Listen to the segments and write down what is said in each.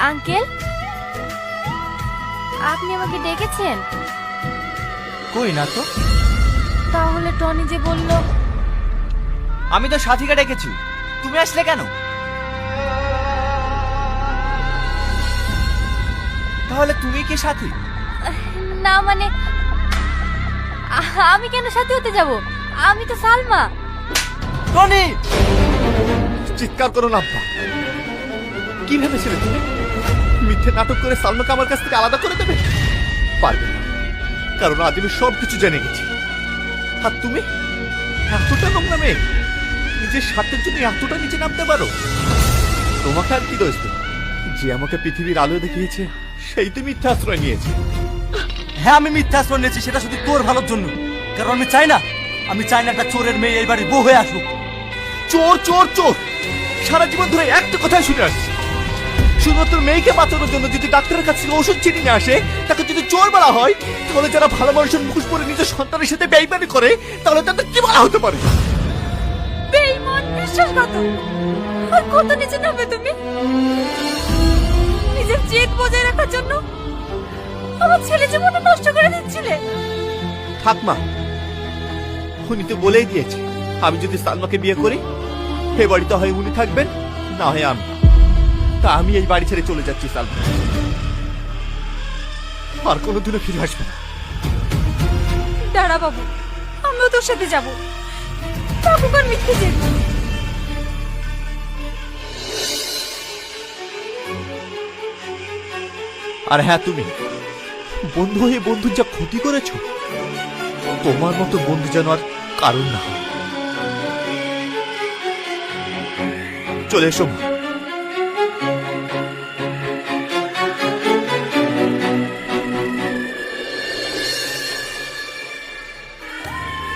Uncle, আপনি আমাকে ডেকেছেন? কই না তো। তাহলে টনি যে বলল। আমি তো সাথীকে ডেকেছি, তুমি আসলে কেন? তাহলে তুমি কি সাথী? না মানে, আমি কেন সাথী হতে যাব? আমি তো সালমা। টনি! চিৎকার করো না আব্বা। কি ভেবেছিলে তুমি মিথ্যে নাটক করে সালমাকে আমার কাছ থেকে আলাদা করে দেবে? পারবে না, কারণ আজ আমি সবকিছু জেনে গেছি। আর তুমি এতটা নোংরা মেয়ে, নিজের স্বার্থের জন্য এতটা নিচে নামতে পারো? তোমাকে আর কি দোষ দেব? যে আমাকে পৃথিবীর আলো দেখিয়েছে সেই তো মিথ্যা আশ্রয় নিয়েছে। হ্যাঁ, আমি মিথ্যা আশ্রয় নিয়েছি, সেটা শুধু তোর ভালোর জন্য। কারণ আমি চাই না একটা চোরের মেয়ে এই বাড়ির বউ হয়ে আসুক। চোর চোর চোর সারা জীবন ধরে একটা কথাই শুনে আসছি। শুধুমাত্র মেয়েকে বাঁচানোর জন্য যদি ডাক্তারের কাছে ওষুধ চিনি নিয়ে আসে, তাকে যদি চোর বলা হয়, তাহলে যারা ভালো মানুষের মুখোশ পরে নিজের সন্তানের সাথে বেইমানি করে, তাহলে তাদের কি বলা হতে পারে? বেঈমান, বিশ্বাসঘাতক। আর কত নিচে নামবে তুমি? নিজের জেদ বজায় রাখার জন্য আমার ছেলে জীবনটা নষ্ট করে দিচ্ছিলে। থাক মা, উনি তো বলেই দিয়েছে আমি যদি সালমাকে বিয়ে করি, এ বাড়িতে হয় উনি থাকবেন, না হয় আমি। তা আমি এই বাড়ি ছেড়ে চলে যাচ্ছি সালমা, আর কোনোদিনও ফিরে আসবে না। দাঁড়া বাবু, আমিও তোর সাথে যাব। থাকুক আর মিথ্যে জেদ। আর হ্যাঁ, তুমি বন্ধু হয়ে বন্ধুর যা ক্ষতি করেছো, তোমার মতো বন্ধু যেন আর কারণ না হয়। চলে এসো মা।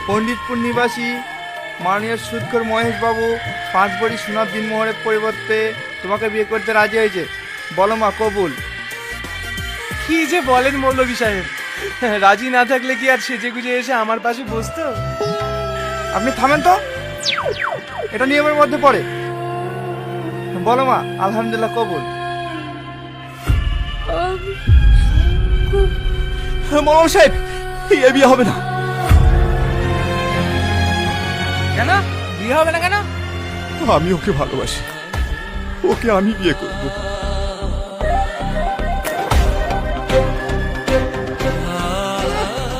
পণ্ডিতপুর নিবাসী মাননীয় সুদখোর মহেশ বাবু 5 ভরি সোনার দিনমোহরের পরিবর্তে তোমাকে বিয়ে করতে রাজি হয়েছে। বলো মা, কবুল? কি যে বলেন মৌলভী সাহেব, রাজি না থাকলে কি আর সেজে গুজে এসে আমার পাশে বসতো? আপনি থামেন তো, এটা নিয়মের মধ্যে পড়ে। বলো মা, আলহামদুলিল্লাহ, কবুল? মৌলানা সাহেব, এই বিয়ে হবে না। কেন বিয়ে হবে না কেন? আমি ওকে ভালোবাসি, ওকে আমি বিয়ে করব।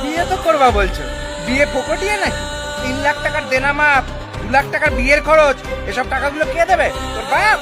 বিয়ে তো করবা বলছো, বিয়ে ফোকটিয়ে নাকি? 3 লাখ টাকার দেনা মাপ, 2 লাখ টাকার বিয়ের খরচ, এসব টাকাগুলো কে দেবে? তোর বাপ?